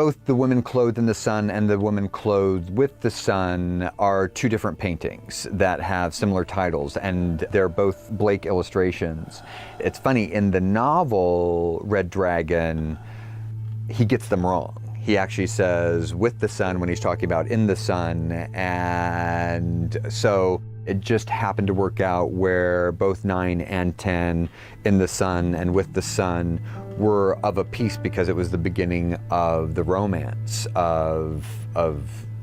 both the women clothed in the sun and the women clothed with the sun are two different paintings that have similar titles, and they're both Blake illustrations. It's funny, in the novel Red Dragon, he gets them wrong. He actually says with the sun when he's talking about in the sun, and so it just happened to work out where both 9 and 10 in the sun and with the sun were of a piece, because it was the beginning of the romance of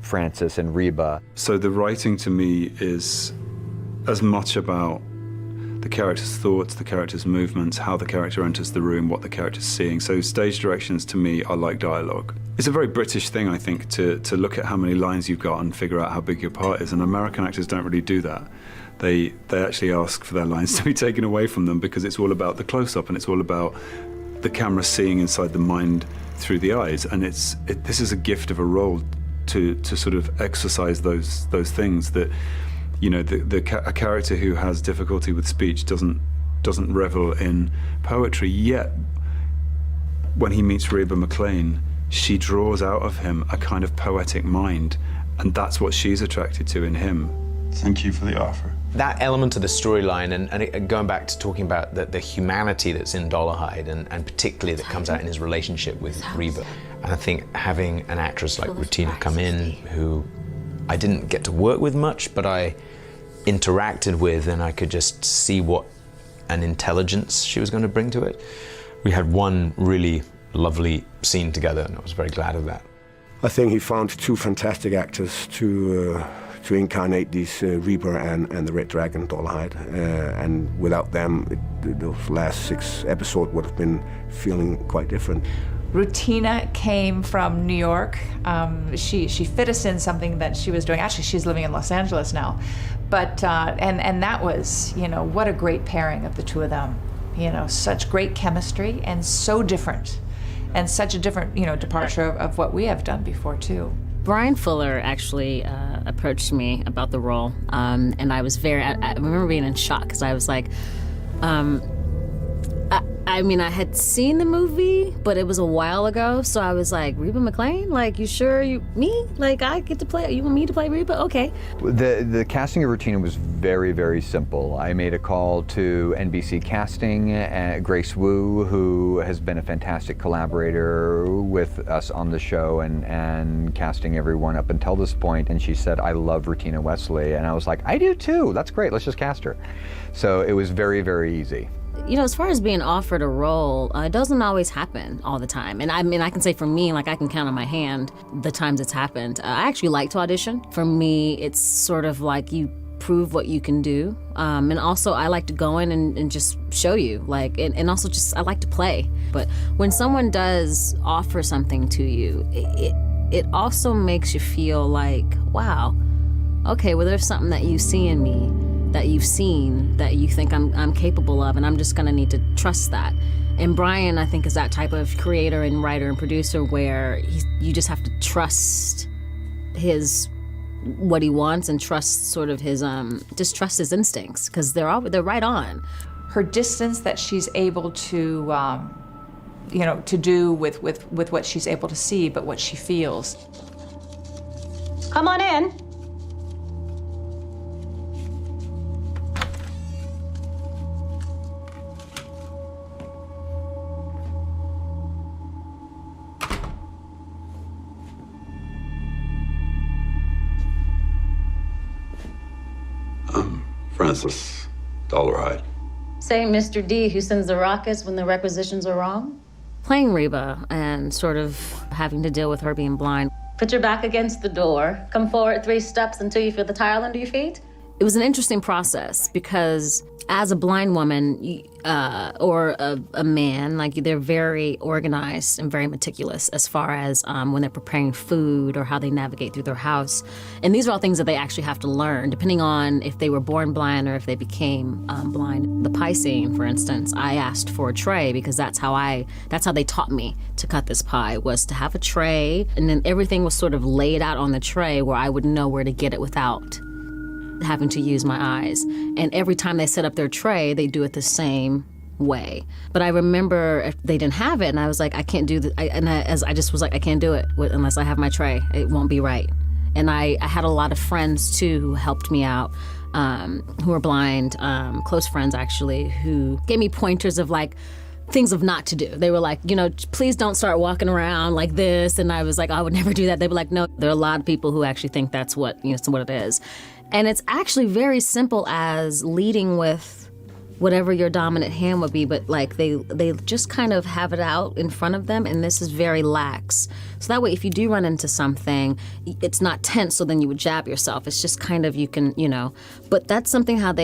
Francis and Reba. So the writing to me is as much about the character's thoughts, the character's movements, how the character enters the room, what the character's seeing. So stage directions to me are like dialogue. It's a very British thing, I think, to look at how many lines you've got and figure out how big your part is, and American actors don't really do that. They actually ask for their lines to be taken away from them, because it's all about the close-up and it's all about the camera seeing inside the mind through the eyes, and this is a gift of a role to sort of exercise those things that, you know, a character who has difficulty with speech doesn't revel in poetry, yet when he meets Reba McClane, she draws out of him a kind of poetic mind, and that's what she's attracted to in him. Thank you for the offer. That element of the storyline, and going back to talking about the humanity that's in Dolarhyde, and particularly that comes out in his relationship with Reba. And I think having an actress like Rutina come in, who I didn't get to work with much, but I interacted with, and I could just see what an intelligence she was going to bring to it. We had one really lovely scene together, and I was very glad of that. I think he found two fantastic actors to incarnate these Reba and the Red Dragon, Dolarhyde, and without them, those last 6 episodes would have been feeling quite different. Rutina came from New York. She fit us in something that she was doing. Actually, she's living in Los Angeles now. But, and that was, you know, what a great pairing of the two of them. You know, such great chemistry and so different. And such a different, you know, departure of what we have done before, too. Brian Fuller actually approached me about the role, and I was I remember being in shock, because I was like, I mean, I had seen the movie, but it was a while ago, so I was like, Reba McClane? Like, you sure me? Like, I get to play, you want me to play Reba? Okay. The casting of Rutina was very, very simple. I made a call to NBC Casting, Grace Wu, who has been a fantastic collaborator with us on the show and casting everyone up until this point, and she said, I love Rutina Wesley, and I was like, I do too, that's great, let's just cast her. So it was very, very easy. You know, as far as being offered a role, it doesn't always happen all the time. And I mean, I can say for me, like I can count on my hand the times it's happened. I actually like to audition. For me, it's sort of like you prove what you can do. And also I like to go in and just show you, like, and also just, I like to play. But when someone does offer something to you, it also makes you feel like, wow, okay, well, there's something that you see in me, that you've seen, that you think I'm capable of, and I'm just gonna need to trust that. And Brian, I think, is that type of creator and writer and producer where you just have to trust what he wants, and trust sort of his, just trust his instincts, because they're right on. Her distance that she's able to, you know, to do with what she's able to see, but what she feels. Come on in. Francis Dolarhyde. Same Mr. D who sends the rockets when the requisitions are wrong? Playing Reba and sort of having to deal with her being blind. Put your back against the door. Come forward 3 steps until you feel the tile under your feet. It was an interesting process, because as a blind woman or a man, like, they're very organized and very meticulous as far as when they're preparing food or how they navigate through their house. And these are all things that they actually have to learn, depending on if they were born blind or if they became blind. The pie scene, for instance, I asked for a tray, because that's how they taught me to cut this pie, was to have a tray, and then everything was sort of laid out on the tray where I would know where to get it without having to use my eyes. And every time they set up their tray, they do it the same way. But I remember if they didn't have it, and I was like, I can't do this. I just was like, I can't do it unless I have my tray. It won't be right. And I had a lot of friends too who helped me out, who were blind, close friends actually, who gave me pointers of like things of not to do. They were like, please don't start walking around like this. And I was like, I would never do that. They were like, no, there are a lot of people who actually think that's what it is. And it's actually very simple as leading with whatever your dominant hand would be, but like they just kind of have it out in front of them, and this is very lax. So that way, if you do run into something, it's not tense, so then you would jab yourself. It's just kind of, you can, but that's something what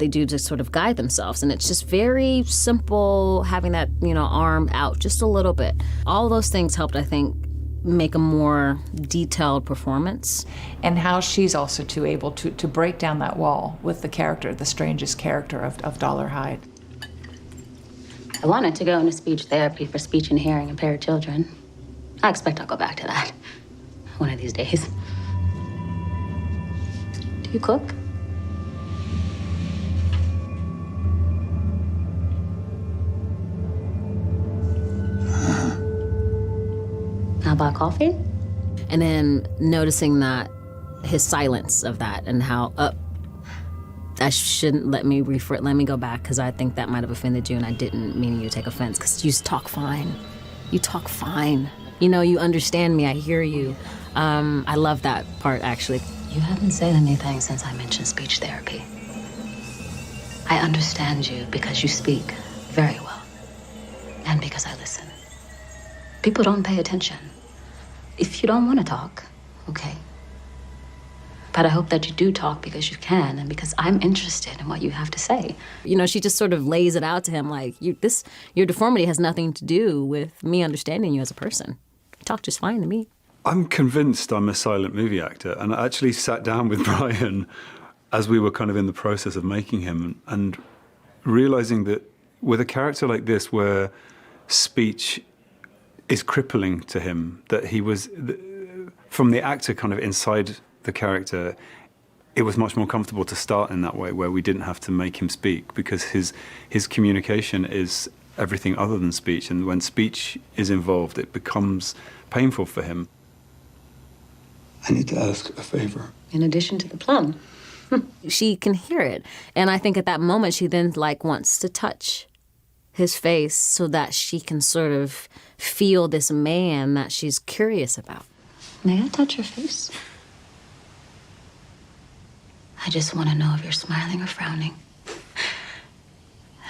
they do to sort of guide themselves, and it's just very simple, having that, arm out just a little bit. All those things helped, I think, make a more detailed performance. And how she's also too able to break down that wall with the character, the strangest character of Dollar Hyde. I wanted to go into speech therapy for speech and hearing impaired children. I expect I'll go back to that one of these days. Do you cook? How about coffee? And then noticing that his silence of that, and how I shouldn't let me go back, because I think that might have offended you, and I didn't mean you to take offense, because you talk fine. You talk fine. You understand me, I hear you. I love that part, actually. You haven't said anything since I mentioned speech therapy. I understand you because you speak very well, and because I listen. People don't pay attention. If you don't want to talk, okay. But I hope that you do talk because you can, and because I'm interested in what you have to say. She just sort of lays it out to him like, your deformity has nothing to do with me understanding you as a person. You talk just fine to me. I'm convinced I'm a silent movie actor, and I actually sat down with Brian as we were kind of in the process of making him, and realizing that with a character like this, where speech is crippling to him, that he was, from the actor kind of inside the character, it was much more comfortable to start in that way, where we didn't have to make him speak, because his communication is everything other than speech, and when speech is involved, it becomes painful for him. I need to ask a favor. In addition to the plum. She can hear it, and I think at that moment she then wants to touch his face so that she can sort of feel this man that she's curious about. May I touch your face? I just want to know if you're smiling or frowning.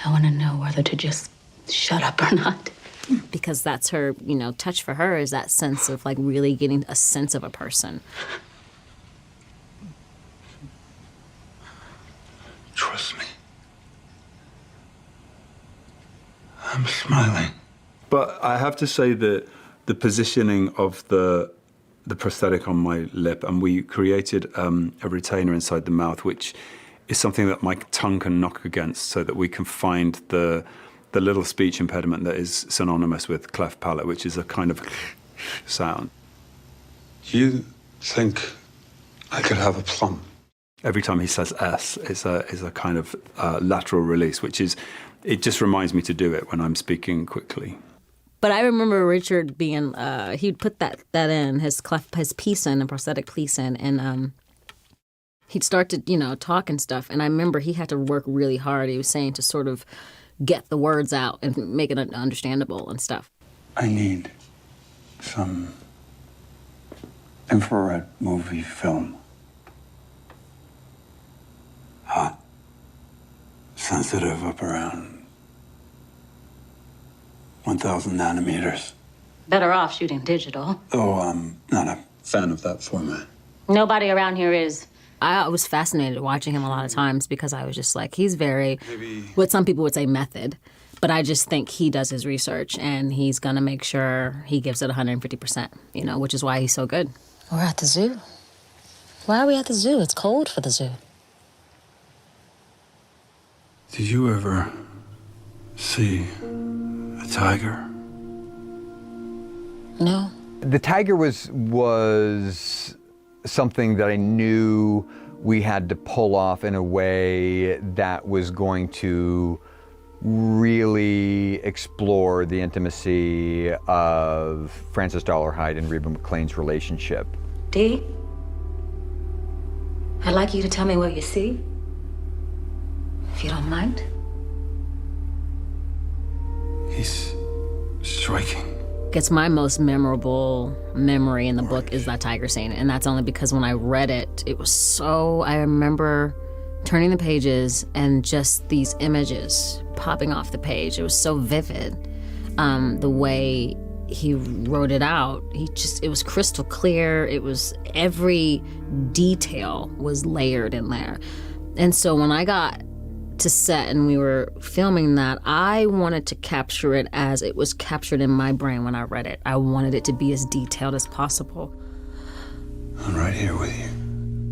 I want to know whether to just shut up or not. Because that's her, touch for her is that sense of really getting a sense of a person. Trust me. I'm smiling. But I have to say that the positioning of the prosthetic on my lip, and we created a retainer inside the mouth, which is something that my tongue can knock against, so that we can find the little speech impediment that is synonymous with cleft palate, which is a kind of sound. Do you think I could have a plum? Every time he says S, is a kind of lateral release, which is, it just reminds me to do it when I'm speaking quickly. But I remember Richard being, he'd put that in, his piece in, a prosthetic piece in, and he'd start to, talk and stuff. And I remember he had to work really hard, he was saying, to sort of get the words out and make it understandable and stuff. I need some infrared movie film. Hot, sensitive, up around 1,000 nanometers. Better off shooting digital. Though I'm not a fan of that format. Nobody around here is. I was fascinated watching him a lot of times, because I was just like, he's very, what some people would say method, but I just think he does his research, and he's going to make sure he gives it 150%, which is why he's so good. We're at the zoo. Why are we at the zoo? It's cold for the zoo. Did you ever see a tiger? No. The tiger was something that I knew we had to pull off in a way that was going to really explore the intimacy of Frances Dollarhide and Reba McClane's relationship. Dee, I'd like you to tell me what you see, if you don't mind. He's striking. It's my most memorable memory in the book is that tiger scene, and that's only because when I read it, it was so, I remember turning the pages and just these images popping off the page. It was so vivid. The way he wrote it out, it was crystal clear. It was, every detail was layered in there. And so when I got to set and we were filming that, I wanted to capture it as it was captured in my brain when I read it. I wanted it to be as detailed as possible. I'm right here with you.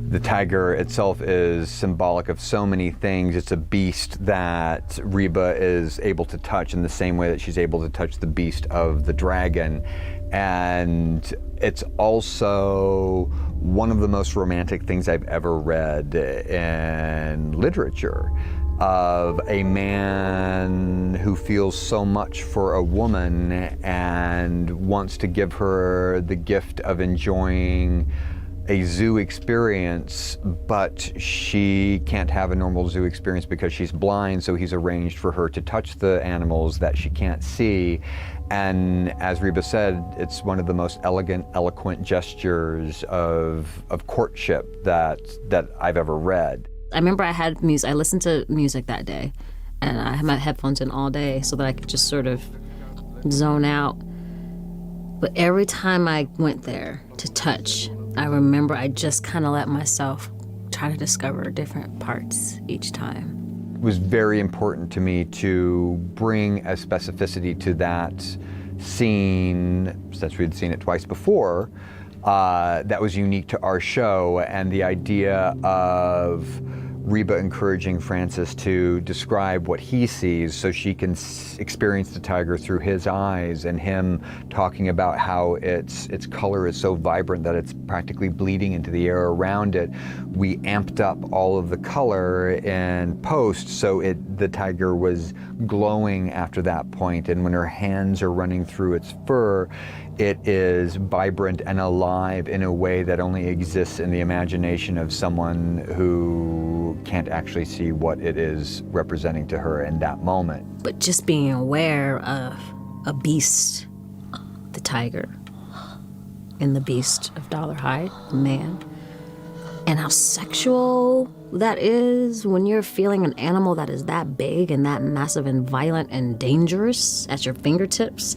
The tiger itself is symbolic of so many things. It's a beast that Reba is able to touch in the same way that she's able to touch the beast of the dragon. And it's also one of the most romantic things I've ever read in literature, of a man who feels so much for a woman and wants to give her the gift of enjoying a zoo experience, but she can't have a normal zoo experience because she's blind, so he's arranged for her to touch the animals that she can't see. And as Reba said, it's one of the most elegant, eloquent gestures of courtship that I've ever read. I remember I had music, I listened to music that day, and I had my headphones in all day so that I could just sort of zone out. But every time I went there to touch, I remember I just kind of let myself try to discover different parts each time. It was very important to me to bring a specificity to that scene, since we'd seen it twice before, that was unique to our show, and the idea of Reba encouraging Frances to describe what he sees so she can experience the tiger through his eyes, and him talking about how its color is so vibrant that it's practically bleeding into the air around it. We amped up all of the color in post, so the tiger was glowing after that point, and when her hands are running through its fur, it is vibrant and alive in a way that only exists in the imagination of someone who can't actually see what it is representing to her in that moment. But just being aware of a beast, the tiger, and the beast of Dollarhide, the man, and how sexual that is when you're feeling an animal that is that big and that massive and violent and dangerous at your fingertips.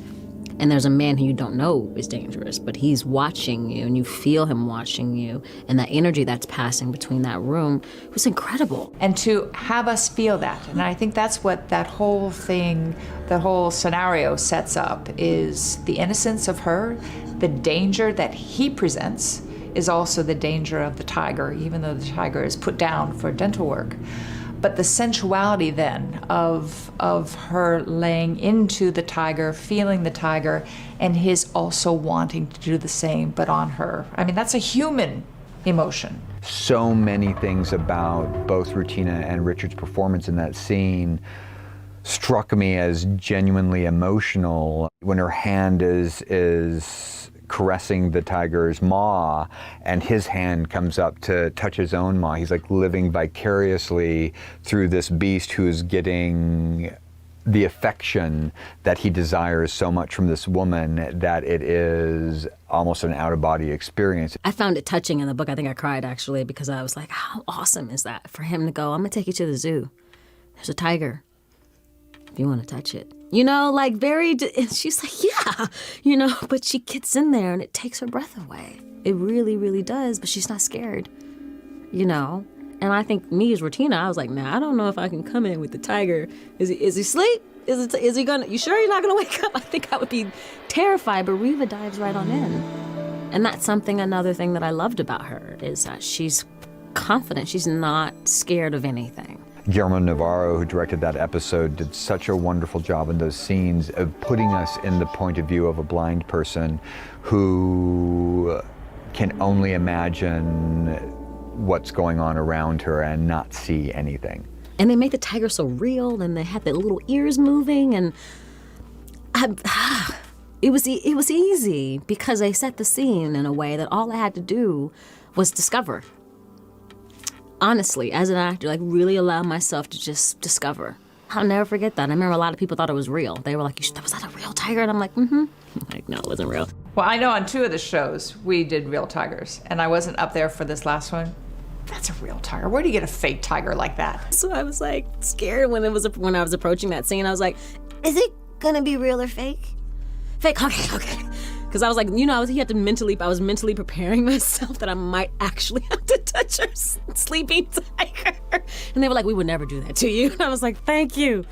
And there's a man who you don't know is dangerous, but he's watching you and you feel him watching you. And that energy that's passing between that room was incredible. And to have us feel that, and I think that's what that whole thing, the whole scenario sets up, is the innocence of her, the danger that he presents is also the danger of the tiger, even though the tiger is put down for dental work. But the sensuality then of her laying into the tiger, feeling the tiger, and his also wanting to do the same, but on her. I mean, that's a human emotion. So many things about both Rutina and Richard's performance in that scene struck me as genuinely emotional. When her hand is caressing the tiger's maw, and his hand comes up to touch his own maw. He's like living vicariously through this beast who's getting the affection that he desires so much from this woman that it is almost an out-of-body experience. I found it touching in the book. I think I cried, actually, because I was like, how awesome is that for him to go, I'm going to take you to the zoo. There's a tiger. If you want to touch it. You know, like and she's like, yeah, you know, but she gets in there and it takes her breath away. It really, really does, but she's not scared, you know? And I think me as Rutina, I was like, nah, I don't know if I can come in with the tiger. Is he asleep? Is he gonna, you sure you're not gonna wake up? I think I would be terrified, but Reba dives right on in. And that's another thing that I loved about her, is that she's confident. She's not scared of anything. Guillermo Navarro, who directed that episode, did such a wonderful job in those scenes of putting us in the point of view of a blind person who can only imagine what's going on around her and not see anything. And they made the tiger so real, and they had the little ears moving, and it was easy because they set the scene in a way that all I had to do was discover. Honestly, as an actor, like really allow myself to just discover. I'll never forget that. I remember a lot of people thought it was real. They were like, was that a real tiger? And I'm like, mm-hmm. I'm like, no, it wasn't real. Well, I know on 2 of the shows, we did real tigers, and I wasn't up there for this last one. That's a real tiger. Where do you get a fake tiger like that? So I was like scared when I was approaching that scene. I was like, is it gonna be real or fake? Fake, okay. Because I was like, I was mentally preparing myself that I might actually have to touch her sleeping tiger. And they were like, we would never do that to you. And I was like, thank you.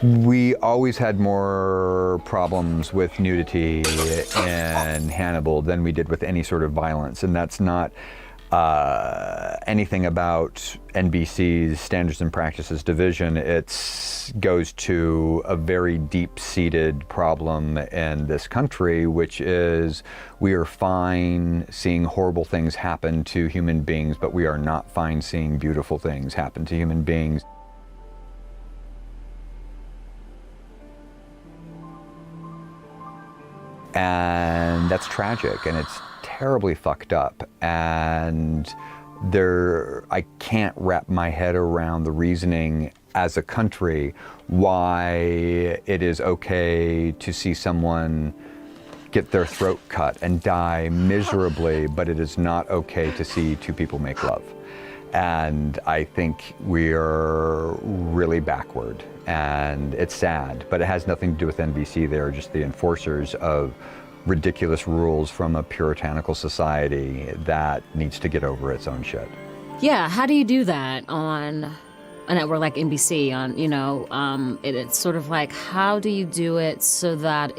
We always had more problems with nudity in Hannibal than we did with any sort of violence, and that's not anything about NBC's Standards and Practices division. It goes to a very deep-seated problem in this country, which is we are fine seeing horrible things happen to human beings, but we are not fine seeing beautiful things happen to human beings. And that's tragic, and it's terribly fucked up, and I can't wrap my head around the reasoning as a country why it is okay to see someone get their throat cut and die miserably, but it is not okay to see 2 people make love. And I think we're really backward, and it's sad, but it has nothing to do with NBC. They're just the enforcers of ridiculous rules from a puritanical society that needs to get over its own shit. Yeah, how do you do that on a network like NBC? It's sort of like, how do you do it so that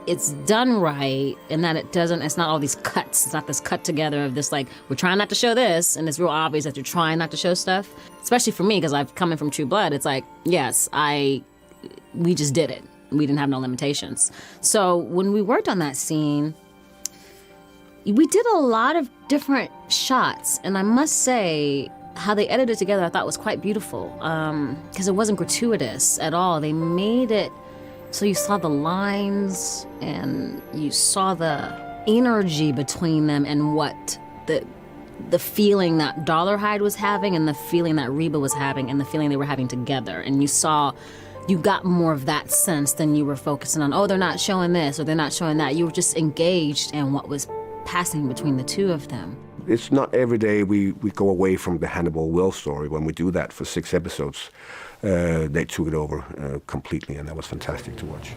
it's done right and that it's not all these cuts. It's not this cut together of this, like, we're trying not to show this, and it's real obvious that you're trying not to show stuff. Especially for me, because I've come in from True Blood, it's like, yes, we just did it. We didn't have no limitations. So when we worked on that scene, we did a lot of different shots, and I must say, how they edited it together I thought was quite beautiful, because it wasn't gratuitous at all. They made it so you saw the lines and you saw the energy between them and what the feeling that Dollarhide was having and the feeling that Reba was having and the feeling they were having together. And you got more of that sense than you were focusing on, oh, they're not showing this or they're not showing that. You were just engaged in what was passing between the 2 of them. It's not every day we go away from the Hannibal Will story. When we do that for 6 episodes, they took it over completely, and that was fantastic to watch.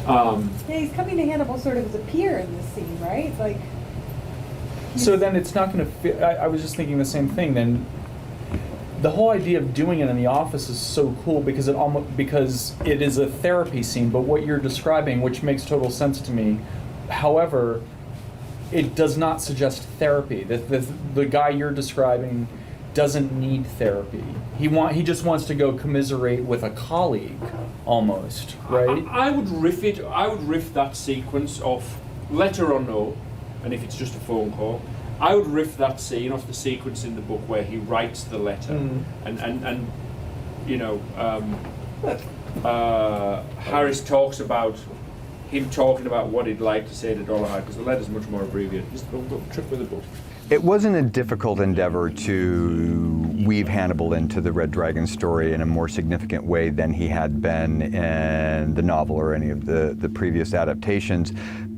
Yeah, he's coming to Hannibal sort of as a peer in this scene, right? Like. So then it's not going to fit. I was just thinking the same thing. Then the whole idea of doing it in the office is so cool because it is a therapy scene. But what you're describing, which makes total sense to me, however, it does not suggest therapy. The guy you're describing doesn't need therapy. He just wants to go commiserate with a colleague, almost, right? I would riff it. I would riff that sequence off letter or no, and if it's just a phone call, I would riff that scene off the sequence in the book where he writes the letter, and you know, Harris talks about him talking about what he'd like to say to Dollarhide, because the letter's much more abbreviated. Just go trip with the book. It wasn't a difficult endeavor to weave Hannibal into the Red Dragon story in a more significant way than he had been in the novel or any of the previous adaptations,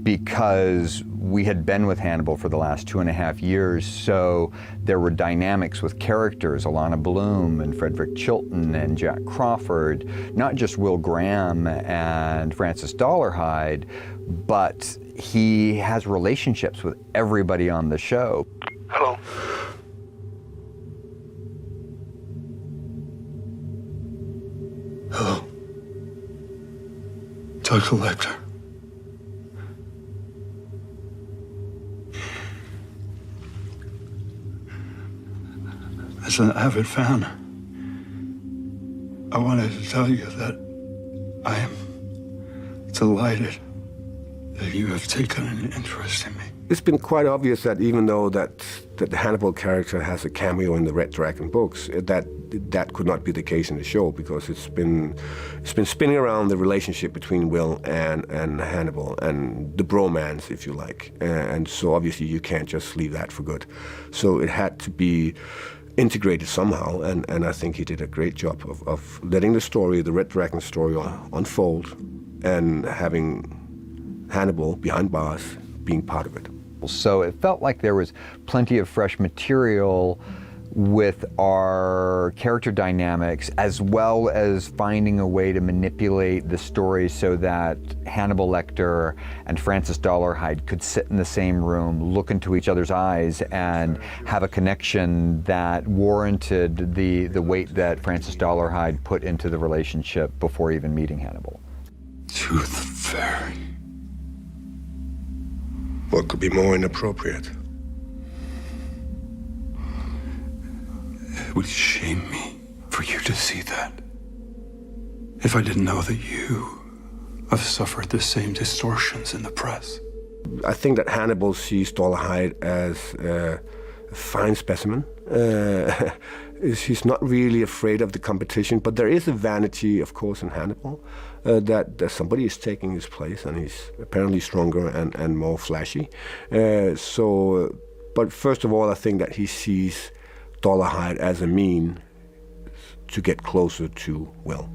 because we had been with Hannibal for the last 2.5 years, so there were dynamics with characters, Alana Bloom and Frederick Chilton and Jack Crawford, not just Will Graham and Francis Dollarhide, but he has relationships with everybody on the show. Hello. Hello. Dr. Lecter. As an avid fan, I wanted to tell you that I am delighted that you have taken an interest in me. It's been quite obvious that even though that the Hannibal character has a cameo in the Red Dragon books, that could not be the case in the show, because it's been spinning around the relationship between Will and Hannibal, and the bromance, if you like. And so obviously you can't just leave that for good. So it had to be integrated somehow, and I think he did a great job of letting the story, the Red Dragon story, unfold, and having Hannibal behind bars being part of it. So it felt like there was plenty of fresh material with our character dynamics, as well as finding a way to manipulate the story so that Hannibal Lecter and Francis Dolarhyde could sit in the same room, look into each other's eyes, and have a connection that warranted the weight that Francis Dolarhyde put into the relationship before even meeting Hannibal. Tooth Fairy. What could be more inappropriate? It would shame me for you to see that. If I didn't know that you have suffered the same distortions in the press. I think that Hannibal sees Dolarhyde as a fine specimen. He's not really afraid of the competition, but there is a vanity, of course, in Hannibal, that somebody is taking his place, and he's apparently stronger and more flashy. But first of all, I think that he sees Dolarhyde as a mean to get closer to Will,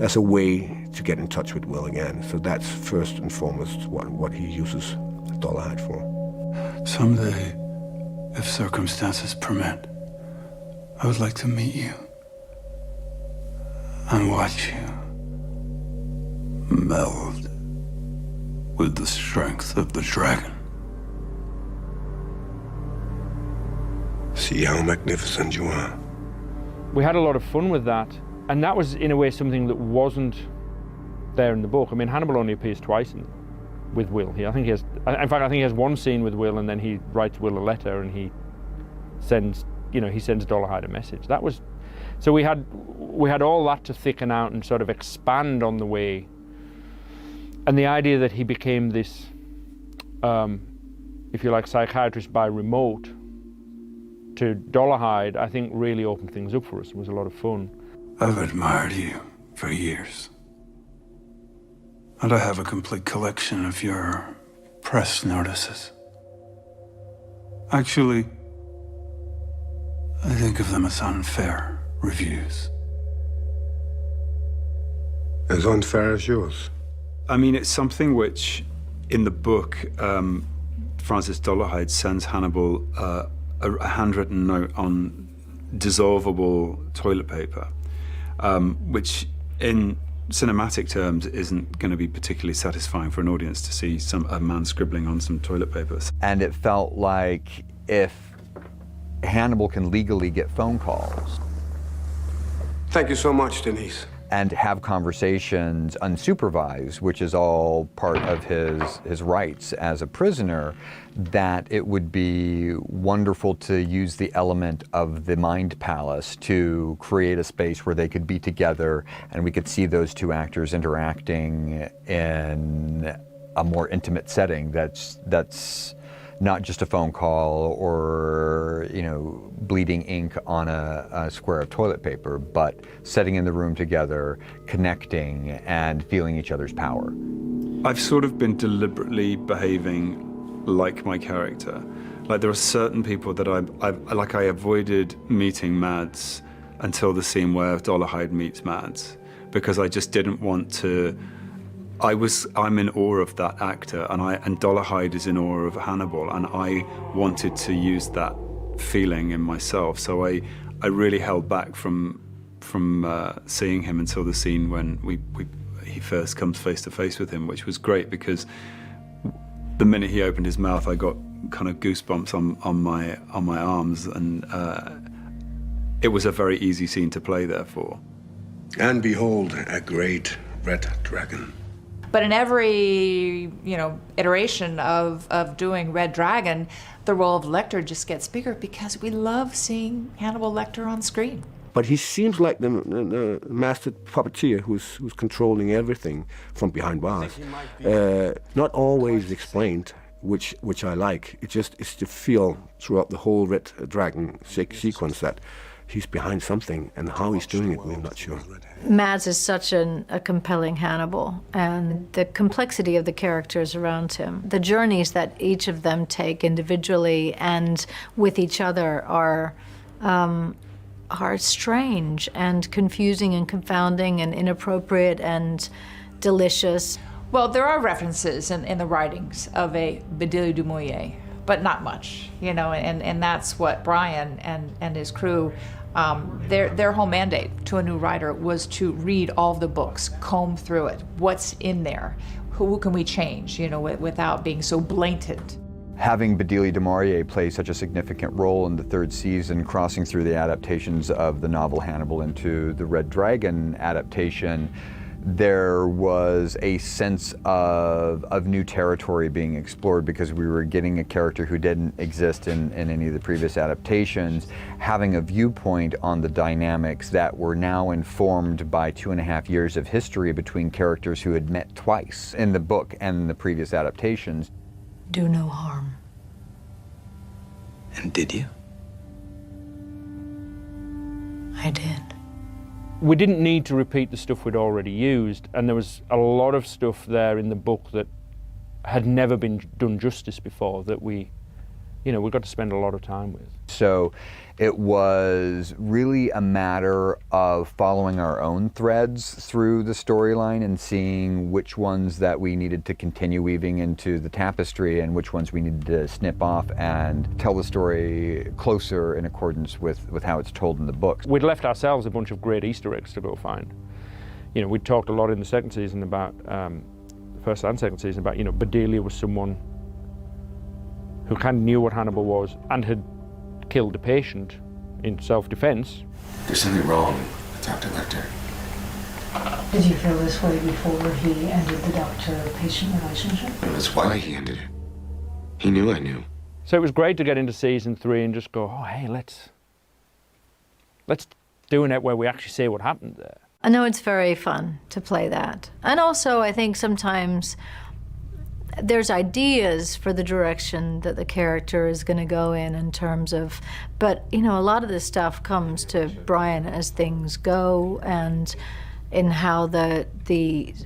as a way to get in touch with Will again. So that's first and foremost what he uses Dolarhyde for. Someday, if circumstances permit, I would like to meet you and watch you meld with the strength of the dragon. See how magnificent you are. We had a lot of fun with that, and that was in a way something that wasn't there in the book. I mean, Hannibal only appears twice with Will. I think he has one scene with Will, and then he writes Will a letter, and he sends Dolarhyde a message. That was, so we had all that to thicken out and sort of expand on the way, and the idea that he became this, if you like, psychiatrist by remote to Dolarhyde, I think really opened things up for us. It was a lot of fun. I've admired you for years. And I have a complete collection of your press notices. Actually, I think of them as unfair reviews. As unfair as yours? I mean, it's something which, in the book, Francis Dolarhyde sends Hannibal a handwritten note on dissolvable toilet paper, which in cinematic terms isn't going to be particularly satisfying for an audience to see a man scribbling on some toilet paper. And it felt like if Hannibal can legally get phone calls. Thank you so much, Denise. And have conversations unsupervised, which is all part of his rights as a prisoner, that it would be wonderful to use the element of the Mind Palace to create a space where they could be together and we could see those two actors interacting in a more intimate setting that's not just a phone call or, bleeding ink on a square of toilet paper, but sitting in the room together, connecting, and feeling each other's power. I've sort of been deliberately behaving like my character. Like, there are certain people that I avoided meeting Mads until the scene where Dolarhyde meets Mads, because I just didn't want to. I'm in awe of that actor, and Dolarhyde is in awe of Hannibal, and I wanted to use that feeling in myself. So I really held back from seeing him until the scene when he first comes face to face with him, which was great because the minute he opened his mouth, I got kind of goosebumps on my arms, and it was a very easy scene to play, therefore. And behold, a great red dragon. But in every, iteration of doing Red Dragon, the role of Lecter just gets bigger because we love seeing Hannibal Lecter on screen. But he seems like the master puppeteer who's controlling everything from behind bars. Not always explained, which I like. It's the feel throughout the whole Red Dragon sequence that he's behind something, and how he's doing it, we're not sure. Mads is such a compelling Hannibal, and the complexity of the characters around him, the journeys that each of them take individually and with each other are strange and confusing and confounding and inappropriate and delicious. Well, there are references in the writings of a Bedelia du Maurier, but not much, and that's what Brian and his crew, their whole mandate to a new writer was to read all the books, comb through it, what's in there, who can we change, without being so blatant. Having Bedelia du Maurier play such a significant role in the third season, crossing through the adaptations of the novel Hannibal into the Red Dragon adaptation, there was a sense of new territory being explored because we were getting a character who didn't exist in any of the previous adaptations, having a viewpoint on the dynamics that were now informed by 2.5 years of history between characters who had met twice in the book and the previous adaptations. Do no harm. And did you? I did. We didn't need to repeat the stuff we'd already used, and there was a lot of stuff there in the book that had never been done justice before that we got to spend a lot of time with. So it was really a matter of following our own threads through the storyline and seeing which ones that we needed to continue weaving into the tapestry and which ones we needed to snip off and tell the story closer in accordance with how it's told in the books. We'd left ourselves a bunch of great Easter eggs to go find. We'd talked a lot in the second season about, first and second season, about, Bedelia was someone who kind of knew what Hannibal was and had killed a patient in self-defense. There's something wrong with Dr. Lecter. Did you feel this way before he ended the doctor-patient relationship? That's why he ended it. He knew I knew. So it was great to get into season 3 and just go, oh, hey, let's do it where we actually say what happened there. I know it's very fun to play that. And also, I think sometimes there's ideas for the direction that the character is going to go in terms of, but a lot of this stuff comes to Brian as things go and in how the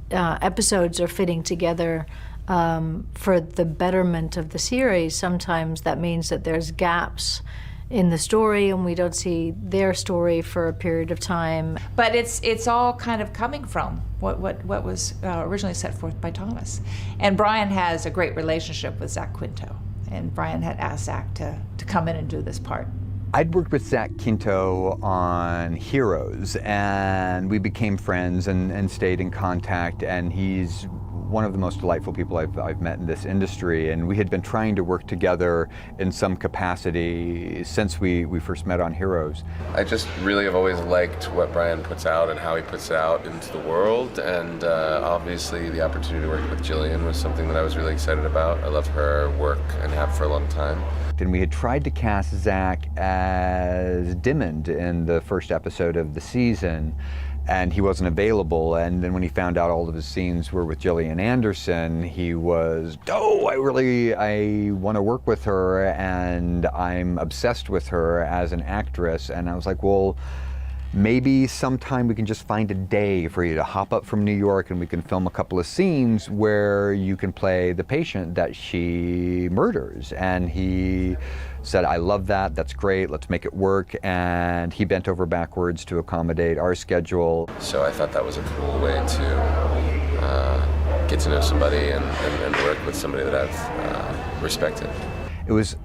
episodes are fitting together for the betterment of the series. Sometimes that means that there's gaps in the story and we don't see their story for a period of time. But it's all kind of coming from what was originally set forth by Thomas. And Brian has a great relationship with Zach Quinto, and Brian had asked Zach to come in and do this part. I'd worked with Zach Quinto on Heroes, and we became friends and stayed in contact, and he's one of the most delightful people I've met in this industry, and we had been trying to work together in some capacity since we first met on Heroes. I just really have always liked what Brian puts out and how he puts it out into the world, and obviously the opportunity to work with Gillian was something that I was really excited about. I love her work and have for a long time. And we had tried to cast Zach as Dimmond in the first episode of the season, and he wasn't available. And then when he found out all of his scenes were with Gillian Anderson, he was, I want to work with her, and I'm obsessed with her as an actress. And I was like, well, maybe sometime we can just find a day for you to hop up from New York and we can film a couple of scenes where you can play the patient that she murders. And he said, I love that, that's great, let's make it work. And he bent over backwards to accommodate our schedule. So I thought that was a cool way to get to know somebody and work with somebody that I've respected. It was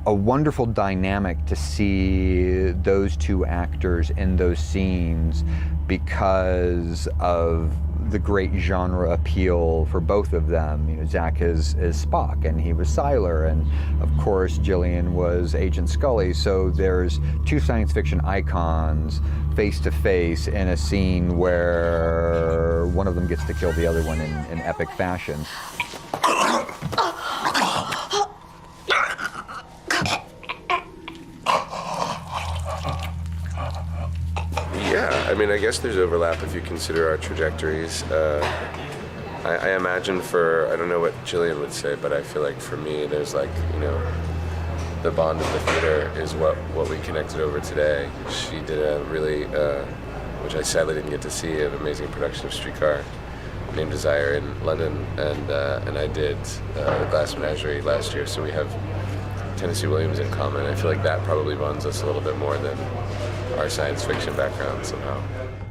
a wonderful dynamic to see those two actors in those scenes because of the great genre appeal for both of them. You know, Zach is Spock, and he was Siler, and of course Gillian was Agent Scully. So there's two science fiction icons face to face in a scene where one of them gets to kill the other one in epic fashion. Yeah, I mean, I guess there's overlap if you consider our trajectories. I imagine I don't know what Gillian would say, but I feel like for me, there's like, you know, the bond of the theater is what we connected over today. She did a really, which I sadly didn't get to see, an amazing production of Streetcar named Desire in London, and I did The Glass Menagerie last year, so we have Tennessee Williams in common. I feel like that probably bonds us a little bit more than our science fiction background somehow.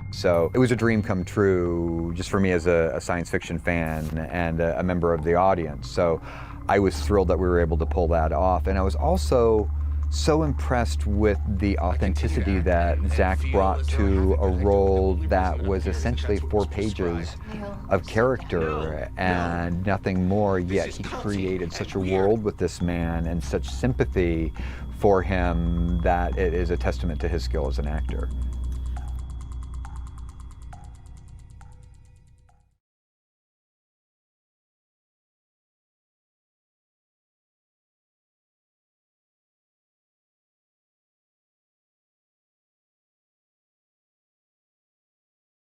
So it was a dream come true just for me as a science fiction fan and a member of the audience. So I was thrilled that we were able to pull that off. And I was also so impressed with the authenticity that Zach brought to a role that was essentially 4 pages of character and nothing more, yet he created such a world with this man and such sympathy for him that it is a testament to his skill as an actor.